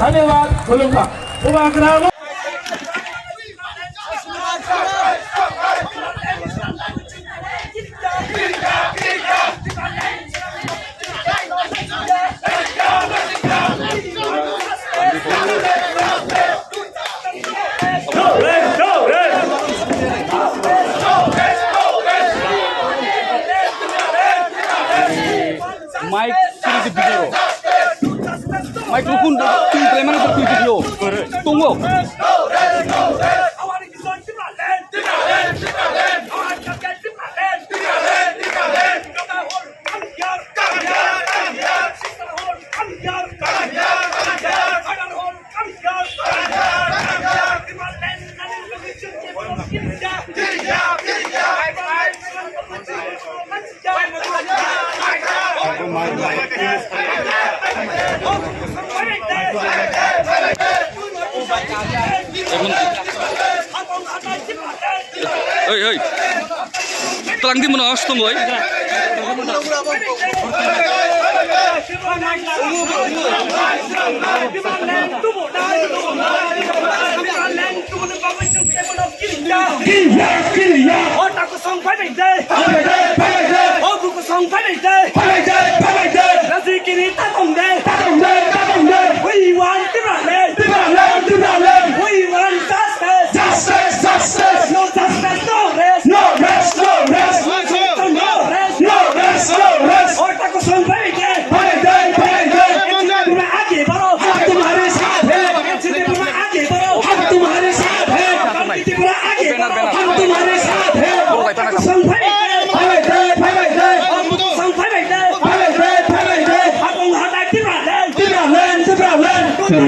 धन्यवाद खुलूंगा उपग्राम Mike sini video. Mike rukun tu mana tu video. Tunggu. Hei, hei. Telang di mana astung, boy?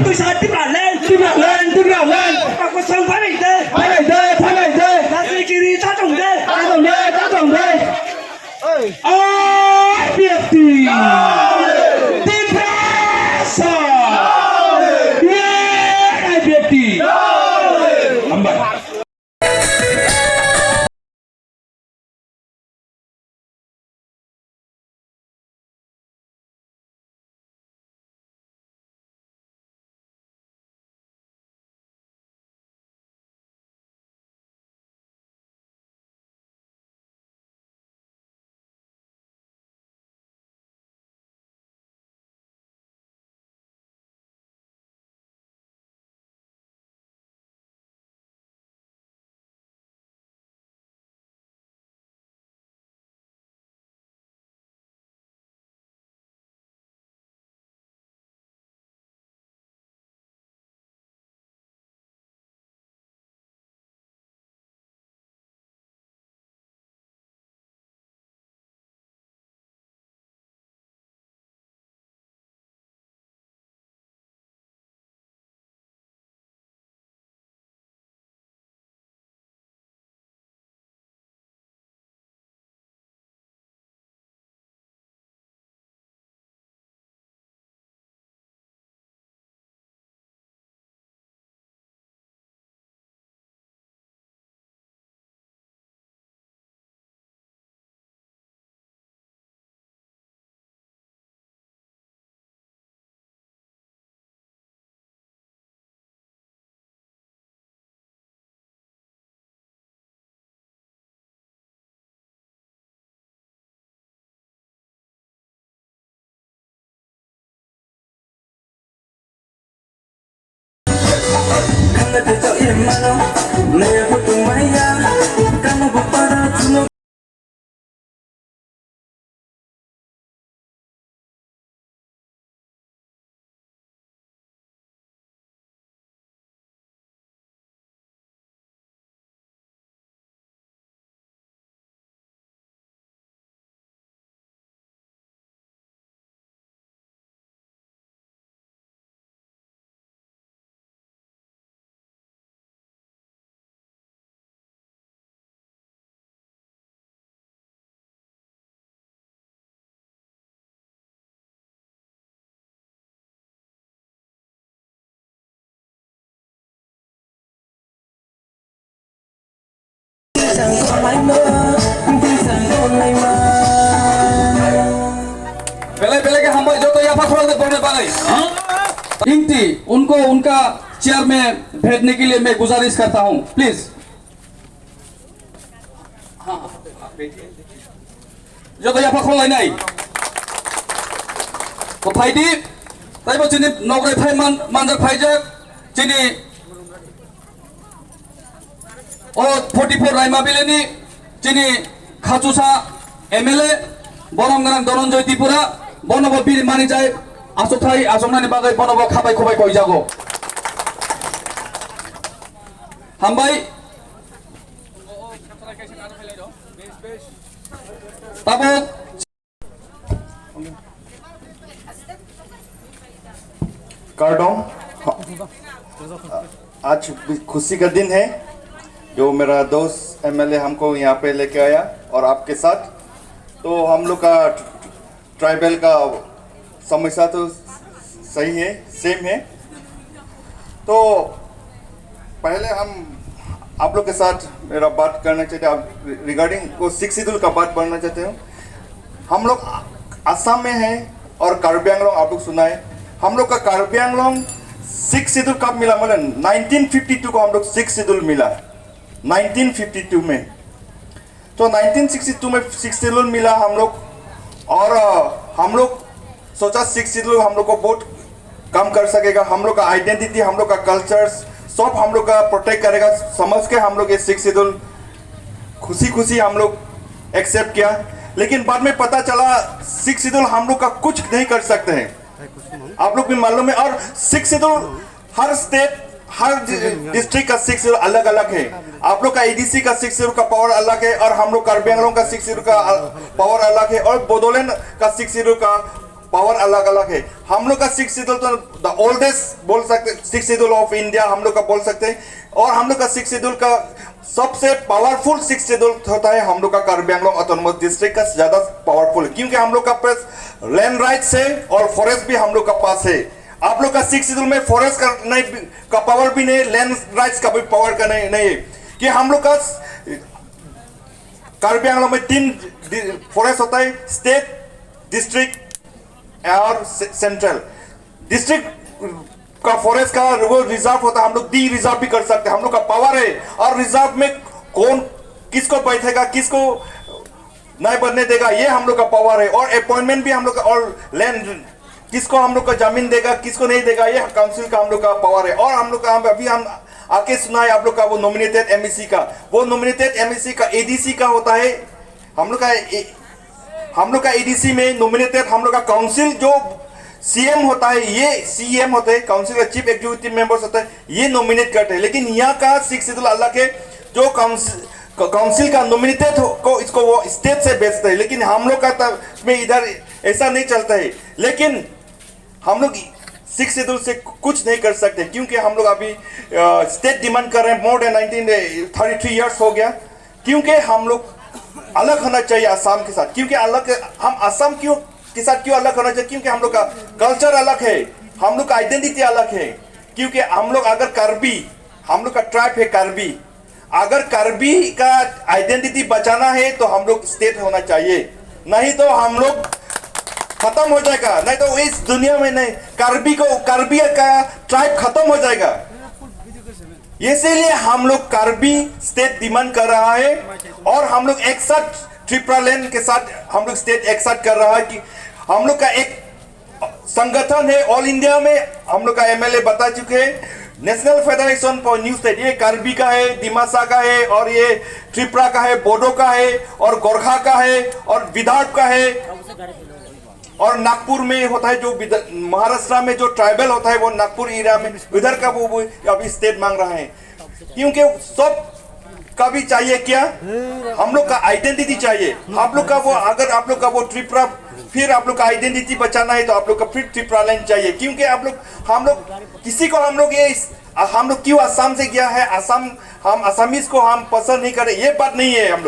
Tôi sẽ tiếp lại lên. Có sông phái mình đây. Là gì kỳ đi ta trồng đây. Ôi biệt tỷ tin rasa ai biệt tỷ ambai Pele-pele ke hamba joto ya pasal de pone balai. इंटी उनको उनका chair में बैठने के लिए मैं गुजारिश करता हूं, प्लीज। जो तो यहाँ खोल नहीं तो भाई दी ताई बच्चे ने नौकरी भाई मंजर भाई जग जिन्हें और 44 राइमा बिलेनी जिन्हें खाचुसा एमएलए बरंगरang धनंजय त्रिपुरा बनबो बिल मानि जाय आसोथाय आजमनानि बागै बनबो खाबाय खबाय कय जागो हामबाय ताबो कार्डों आज खुशी का दिन है जो मेरा दोस्त एमएलए हमको यहाँ पे लेके आया और आपके साथ तो हम लोग का ट्राइबल का समस्या तो सही है, सेम है। तो पहले हम आप लोग के साथ मेरा बात करना चाहते हैं, आप रिगार्डिंग को सिख शेड्यूल का बात करना चाहते हो। हम लोग असम में हैं और कार्बी आंगलोंग आप लोग सुना है। हम लोग का कार्बी आंगलोंग सिख शेड्यूल कब मिला, मतलब 1952 को हम लोग सिख शेड्यूल मिला, 1952 में। तो 1962 में सिख शेड्यूल मिला हम लोग, और हम लोग सोचा सिख शेड्यूल हम लोग को बहुत कम कर सकेगा, हम लोग का आइडेंटिटी, हम लोग का कल्चर सब हम लोग का प्रोटेक्ट करेगा समझ के हम लोग ये सिख शेड्यूल खुशी खुशी हम लोग एक्सेप्ट किया। लेकिन बाद में पता चला सिख शेड्यूल हम लोग का कुछ नहीं कर सकते हैं, आप लोग भी मालूम है। और सिख शेड्यूल हर स्टेट हर डिस्ट्रिक्ट का सिख शेड्यूल अलग अलग है। आप लोग का एडीसी का सिख शेड्यूल का पावर अलग है, और हम लोग कार्बी आंगलोंग का सिख शेड्यूल का पावर अलग है, और बोडोलैंड का सिख शेड्यूल का पावर अलग अलग है। हम लोग का सिख शेड्यूल तो द ओल्डेस्ट बोल सकते, सिख शेड्यूल ऑफ इंडिया हम लोग का बोल सकते हैं। और हम लोग का सिख शेड्यूल का सबसे पावरफुल सिख शेड्यूल होता है हम लोग का कार्बी आंगलोंग ऑटोनोमस डिस्ट्रिक्ट का ज्यादा पावरफुल, क्योंकि हम लोग का पास लैंड राइट्स है और फॉरेस्ट भी हम लोग का पास है। आप लोग का सिख शेड्यूल में फॉरेस्ट का नहीं का पावर भी नहीं, लैंड राइट्स का भी पावर का नहीं है। कि हम लोग का कार्बी आंगलोंग में 3 फॉरेस्ट होता है, स्टेट, डिस्ट्रिक्ट और सेंट्रल। डिस्ट्रिक्ट का फॉरेस्ट का वो रिजर्व होता है, हम लोग डी रिजर्व भी कर सकते हैं, हम लोग का पावर है। और रिजर्व में कौन किसको बैठेगा किसको नहीं बनने देगा ये हम लोग का पावर है। और अपॉइंटमेंट भी हम लोग का, और लैंड किसको हम लोग का जमीन देगा किसको नहीं देगा ये काउंसिल का हम लोग का पावर है। और हम लोग का अभी हम आके सुना है आप लोग का वो नॉमिनेटेड एमईसी का, वो नॉमिनेटेड एमईसी का एडीसी का होता है। हम लोग का एडीसी में नॉमिनेटेड हम लोग का काउंसिल जो सीएम होता है, ये सीएम होते हैं, काउंसिल का चीफ एग्जीक्यूटिव मेंबर्स होता है, ये नॉमिनेट करते हैं। लेकिन यहाँ का सिख शेड्यूल अलग है, जो काउंसिल का नॉमिनेटेड को इसको वो स्टेट से भेजते हैं। लेकिन हम लोग का में इधर ऐसा नहीं चलता है। लेकिन हम लोग सिख शेड्यूल से कुछ नहीं कर सकते, क्योंकि हम लोग अभी स्टेट डिमांड कर रहे हैं। मोर देन 33 ईयर्स हो गया, क्योंकि हम लोग अलग होना चाहिए असम के साथ। क्योंकि अलग हम असम क्यों के साथ क्यों अलग होना चाहिए, क्योंकि हम लोग का कल्चर अलग है, हम लोग का आइडेंटिटी अलग है। क्योंकि हम लोग अगर कार्बी, हम लोग का ट्राइब है कार्बी, अगर कार्बी का आइडेंटिटी बचाना है तो हम लोग स्टेट होना चाहिए, नहीं तो हम लोग खत्म हो जाएगा। नहीं तो इस दुनिया में नहीं, कार्बी का ट्राइब खत्म हो जाएगा। इसीलिए हम लोग कार्बी स्टेट डिमांड कर रहा है, और हम लोग एक साथ त्रिपुरा लैंड के साथ हम लोग स्टेट एक साथ कर रहा है। कि हम लोग का एक संगठन है ऑल इंडिया में, हम लोग का एमएलए बता चुके हैं, national federation for new state. ये कार्बी का है, दिमासा का है, और ये त्रिपुरा का है, बोडो का है, और गोरखा का है, और विदर्भ का है, और नागपुर में होता है जो महाराष्ट्र में जो ट्राइबल होता है वो नागपुर एरिया में, उधर का वो अभी स्टेट मांग रहा है। क्योंकि सब का भी चाहिए क्या, हम लोग का आइडेंटिटी चाहिए। हम लोग का वो, अगर आप लोग का वो त्रिपुरा, फिर आप लोग का आइडेंटिटी बचाना है तो आप लोग का फिर त्रिपुरा लैंड चाहिए। क्योंकि हम लोग किसी को हम लोग क्यों असम से गया है, असम हम असमीज को हम पसंद नहीं करें, ये बात नहीं है। हम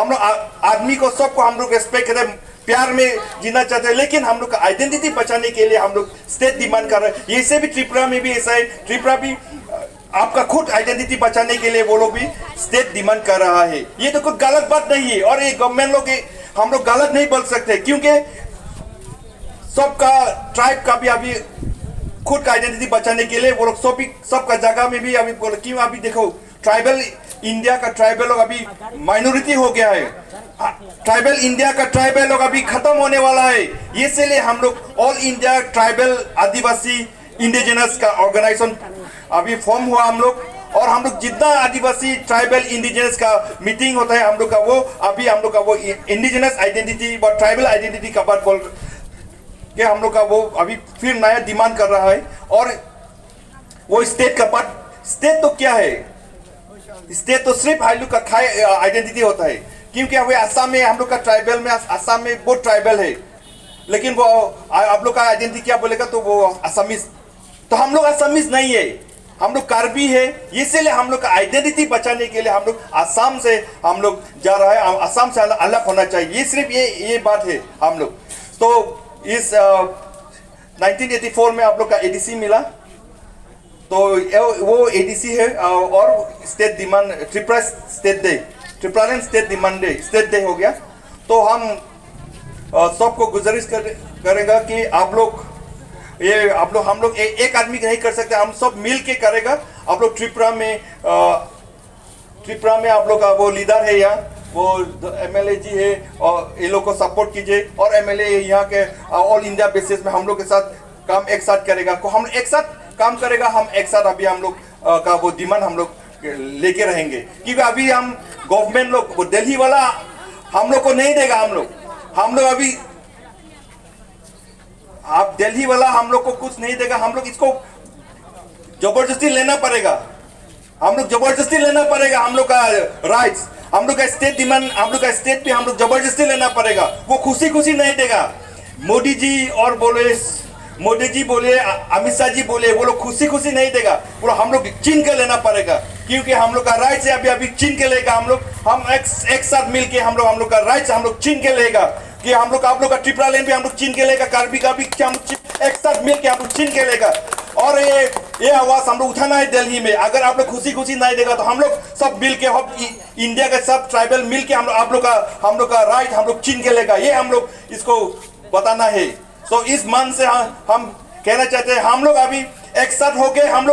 लोग आदमी को सबको हम लोग रेस्पेक्ट करें, प्यार में जीना चाहते हैं। लेकिन हम लोग का आइडेंटिटी बचाने के लिए हम लोग स्टेट डिमांड कर रहे हैं। ये भी त्रिपुरा में भी ऐसा है, त्रिपुरा भी आपका खुद आइडेंटिटी बचाने के लिए वो लोग भी स्टेट डिमांड कर रहा है। ये तो कोई गलत बात नहीं है, और ये गवर्नमेंट लोग हम लोग गलत नहीं बोल सकते, क्योंकि सबका ट्राइब का भी अभी खुद का आइडेंटिटी बचाने के लिए वो लोग सबका जगह में भी अभी बोले क्यों अभी देखो ट्राइबल इंडिया का ट्राइबल लोग अभी माइनॉरिटी हो गया है। ट्राइबल इंडिया का ट्राइबल लोग अभी खत्म होने वाला है। ये इसलिए हम लोग ऑल इंडिया ट्राइबल आदिवासी इंडिजिनस का ऑर्गेनाइजेशन अभी फॉर्म हुआ हम लोग, और हम लोग जितना आदिवासी ट्राइबल इंडिजिनस का मीटिंग होता है हम लोग का वो अभी हम लोग का वो इंडिजिनस आइडेंटिटी और ट्राइबल आइडेंटिटी का बात बोल के हम लोग का वो अभी फिर नया डिमांड कर रहा है। और वो स्टेट का बात, स्टेट तो क्या है, स्टेट तो सिर्फ हम लोग का आइडेंटिटी होता है, क्योंकि अभी असम में हम लोग का ट्राइबल में असम में बहुत ट्राइबल है, लेकिन वो आप लोग का आइडेंटिटी क्या बोलेगा तो वो असमीज, तो हम लोग असमीज नहीं है, हम लोग कार्बी है। इसीलिए हम लोग का आइडेंटिटी बचाने के लिए हम लोग असम से हम लोग जा रहा है, असम से अलग होना चाहिए। ये सिर्फ ये बात है हम लोग। तो इस 1984 में आप लोग का एडीसी मिला, तो वो एडीसी है और state demand Tripura state day, Tripuraland state demand day, state day हो गया। तो हम सबको गुजारिश करेगा कि आप लोग हम लोग एक आदमी नहीं कर सकते, हम सब मिल के करेगा। आप लोग त्रिपुरा में आप लोग का वो लीडर है यहाँ, वो एमएलए जी है, और ये लोग को सपोर्ट कीजिए। और एमएलए यहाँ के ऑल इंडिया बेसिस में हम लोग के साथ काम एक साथ करेगा, को हम एक साथ काम करेगा, हम एक साथ अभी हम लोग का वो डिमांड हम लोग लेके रहेंगे। क्योंकि अभी हम गवर्नमेंट लोग वो दिल्ली वाला हम लोग को नहीं देगा, हम लोग अभी आप दिल्ली वाला हम लोग को कुछ नहीं देगा, हम लोग इसको जबरदस्ती लेना पड़ेगा, हम लोग जबरदस्ती लेना पड़ेगा। हम लोग का राइट्स, हम लोग का स्टेट डिमांड, हम लोग का स्टेट पे हम लोग जबरदस्ती लेना पड़ेगा। वो खुशी खुशी नहीं देगा। मोदी जी और मोदी जी बोले, अमित शाह जी बोले, वो लोग खुशी खुशी नहीं देगा, वो हम लोग छीन के लेना पड़ेगा। क्योंकि हम लोग का राइट्स है, अभी छीन के लेगा हम लोग, हम एक साथ मिल के हम लोग का राइट्स हम लोग छीन के लेगा। कि हम लोग आप लोग का त्रिपुरा लैंड भी हम लोग छीन के लेगा, कार्बी का भी हम एक साथ मिल के हम लोग छीन के लेगा। और ये आवाज हम लोग उठाना है दिल्ली में। अगर आप लोग खुशी खुशी नहीं देगा तो हम लोग सब मिल के, हम इंडिया के सब ट्राइबल मिल के हम लोग का राइट हम लोग छीन के लेगा। ये हम लोग इसको बताना है। तो इस मन से हम कहना चाहते हैं, हम लोग अभी एक साथ होके हम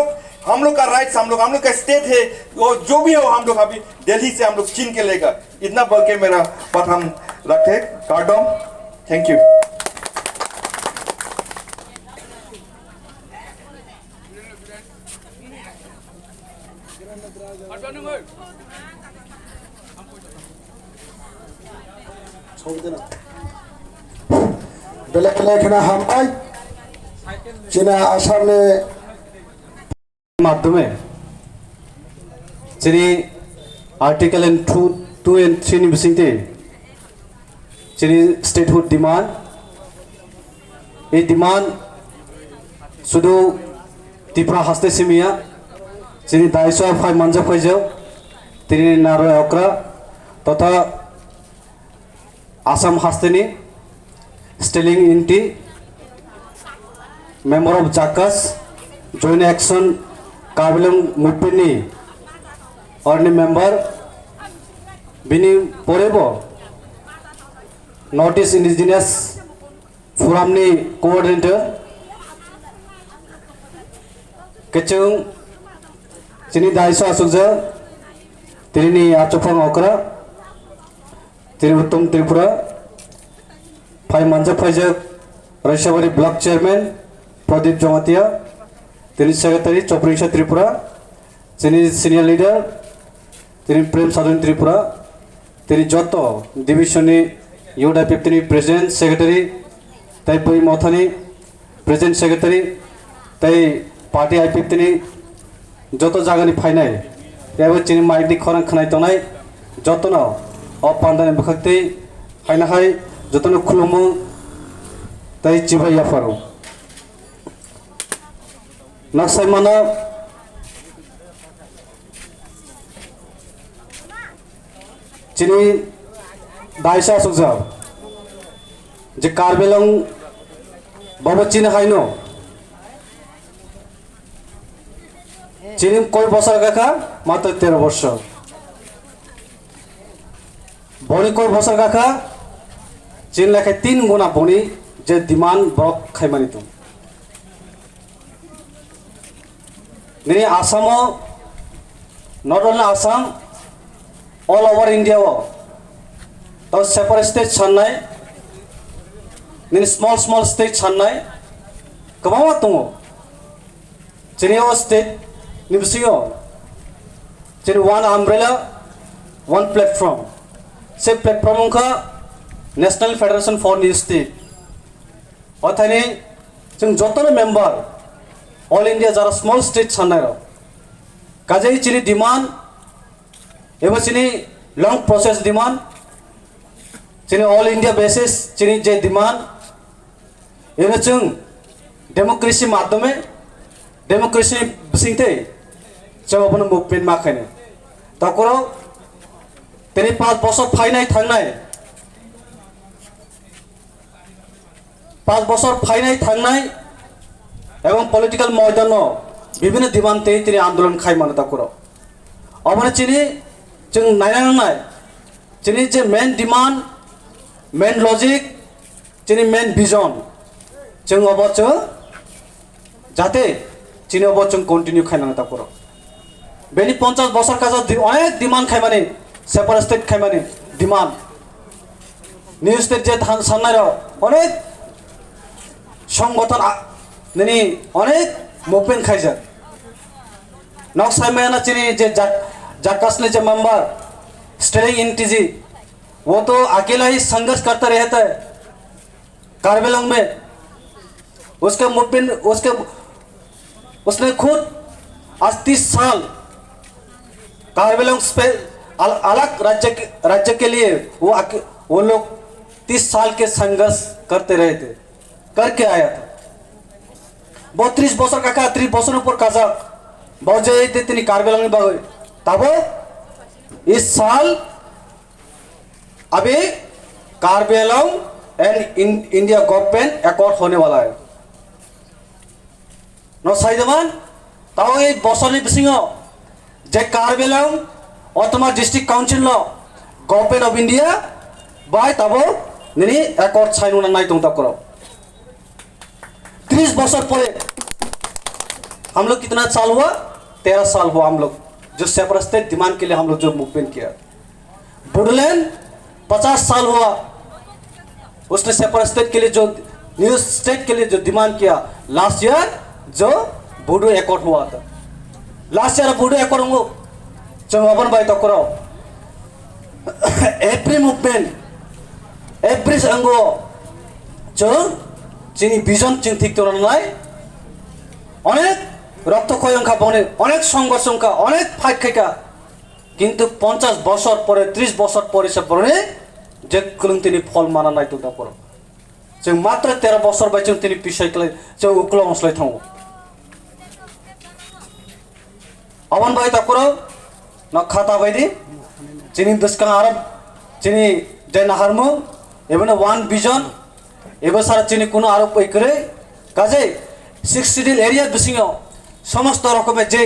लोग का राइट्स, हम लोग का स्टेट है, वो जो भी हो हम लोग अभी दिल्ली से हम लोग छीन के लेगा। इतना बोल के मेरा बात हम रखते हैं। कार्डम, थैंक यू। बेलेग बेलेग हामबाय जोंना आसामनि माध्यमे जेरै आर्टिकल 2 and 3 नि बिसिंते जेरै स्टेटहुड डिमांड, ये डिमांड सुदु त्रिपुरा हास्ते सिमिया जेरै दाइसआ फाइ मानजा फाइजौ तिनि नारय अक्रा तथा आसाम हास्तेनि स्टेलिंग इनटी मेंबर ऑफ जाकास जॉइंट एक्शन कार्बिलंग मूवमेंट और मेंबर बिनी परेबो नॉर्थ ईस्ट इंडिजिनियस फोरम नि कोऑर्डिनेटर केचुं चिनी दाइसो आसुकजा तिनि आचफांग अक्रा तिनि उत्तम त्रिपुरा फाइ मानजा फाइजक रैशाबारी ब्लॉक चेयरमैन प्रदीप जमातिया, तिनि सेक्रेटारी चौप्रिंसा त्रिपुरा, तिनि सीनियर लीडर तिनि प्रेम साधन त्रिपुरा, तिनि जतो डिविजन UDP प्रेसिडेंट सेक्रेटारी तै पुई मथानी प्रेसिडेंट सेक्रेटारी तै पार्टी IPF जतो जागानि फाइनाय एबो चिनि माइकनि खरां खनाय तनाय जतनो अ पान्दानि बखक्ति फाइनाहाय जतनो खुलुमो तै चिबाय याफारो नासायमाना चिनी दाइसा सुजा जे कार्बेलं बाबा चिन हाइनो चिनी कय बছর गाखा मात्र 13 বছর बनी कय बছর गाखा चिन लेखे 3 गुना बनी जे डिमांड ब्लक खाइमानि तुम nini Asamo not only Assam all over India wo to separate state channai nini small state channai kabama tungo chini o state nibsiyo chini one umbrella one platform se platform ka National Federation for New State অথানি जों जतन member all India जरा small state छान्नाय र काजै चिनि demand एबा चिनि लंग प्रोसेस डिमान्ड चिनि ऑल इंडिया बेसिस चिनि जे डिमान्ड एनो जों डेमोक्रेसी माध्यमे डेमोक्रेसी बिसिंते जों अपन मुभमेन्ट माखायनो तकरो तेनि 5 বছর फाइनाय थांनाय 5 বছর फाइनाय थांनाय एवं पॉलिटिकल मैदान विभिन्न डिमांडते तिनि आंदोलन खायमानो तकरो अबने चिनि जों नायनांनाय चिनि जे मेन डिमांड मेन लॉजिक चिनि मेन विजन जों अबच जाते चिनि अबच कंटिन्यू खायनांगो तकरो बेनि 50 বছর काजा अनेक डिमांड खायमानि सेपारेट स्टेट खायमानि डिमांड न्यू स्टेट जे साननाय अनेक संगठन नैनी अनेक मुभमेंट खायजा नक साइमायाना चिनी जे जाकासने जे मेंबर स्टेलिंग इंटीजी वो तो अकेला ही संघर्ष करता रहता है कार्बेलोंग में उसके मुभमेंट उसने खुद आज 30 साल कार्बेलोंग अलग राज्य के लिए वो लोग 30 साल के संघर्ष करते रहे थे करके आया था 32 বছর কাকা 30 বছরের উপর কাজা বজাইতে তিনি कार्बेलोंग में बागोय तब इस साल अभी कार्बेलोंग एंड इंडिया गवर्नमेंट एकॉर्ड होने वाला है नो साइदमान ताओ ये बसरनि बिसिङो जे कार्बेलोंग अटोमा डिस्ट्रिक्ट काउंसिल नो गवर्नमेंट ऑफ इंडिया बाय तब निनी एकॉर्ड साइन होना नाय दं तकरो 30 बरस परे हम लोग कितना साल हुआ 13 साल हुआ हम लोग जो सेपरेट स्टेट डिमांड के लिए हम लोग जो मूवमेंट किया बुडलैंड 50 साल हुआ उसने सेपरेट स्टेट के लिए जो न्यू स्टेट के लिए जो डिमांड किया लास्ट ईयर जो बोडो एकॉर्ड हुआ था लास्ट ईयर बोडो एकॉर्ड हो जो अपन भाई तो करो एवरी मूवमेंट एवरी अंगो जो चिनी विजन चिन ठीक तो नाय अनेक रक्तक्षयंका बने अनेक संघर्षंका अनेक फाइट खायका किंतु 50 বছর পরে 30 বছর পরে से बने जे कुलुं तिनी फल माना नाय तो दापर जों मात्र 13 বছর बाय जों तिनी पिसायक्लाय जों उक्ला मसलाय थांगो अवन भाई दापर न खाता बायदि चिनी दसका आरब चिनी जे नाहारमो एबने वन विजन एबा सारा चिनी कोनो आरोप करे काजे 6 डिल एरिया बिसिङो समस्त रकमे जे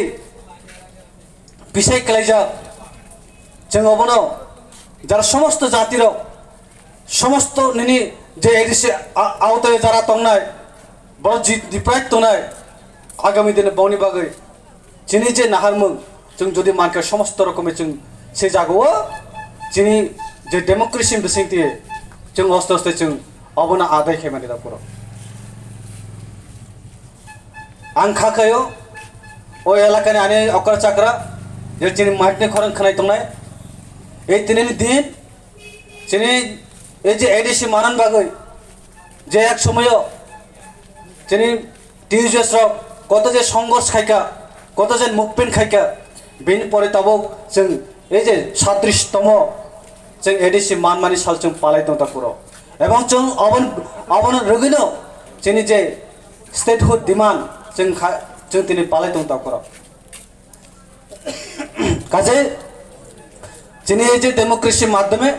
पिसाय क्लाइजा जों अबनो যারা সমস্ত জাতির সমস্ত নিনি যে এডিসি আওতায় যারা তংনায় বড় ডিপ্রাইট তংনায় আগামী দিনে বনি বাগৈ চিনি যে নাহারমুং जों যদি মানকে সমস্ত রকমে जों সে জাগো চিনি যে ডেমোক্রেসি বিসিংতি जों আস্তে আস্তে जों अबना आदाय खायमानि दापर आं खाखायो ओ एलाकानि आने अकरा चाकरा जे चिनि माइटनि खरं खनाय तंनाय ए तिनि दिन चिनि ए जे एडिसि मानन बागै जे एक समय चिनि टिउजेस र कत जे संघर्ष खायका कत जे मुभमेन्ट खायका बेनि परे ताबो जों ए जे 37तम जों एडिसि मानमानि साल जों पालाय दं दापर एवं जों अबन रगिनो जोंनि जे स्टेटहुड डिमांड जों दिनै पालाय दं दापर काजे जोंनि जे डेमोक्रेसि माध्यमे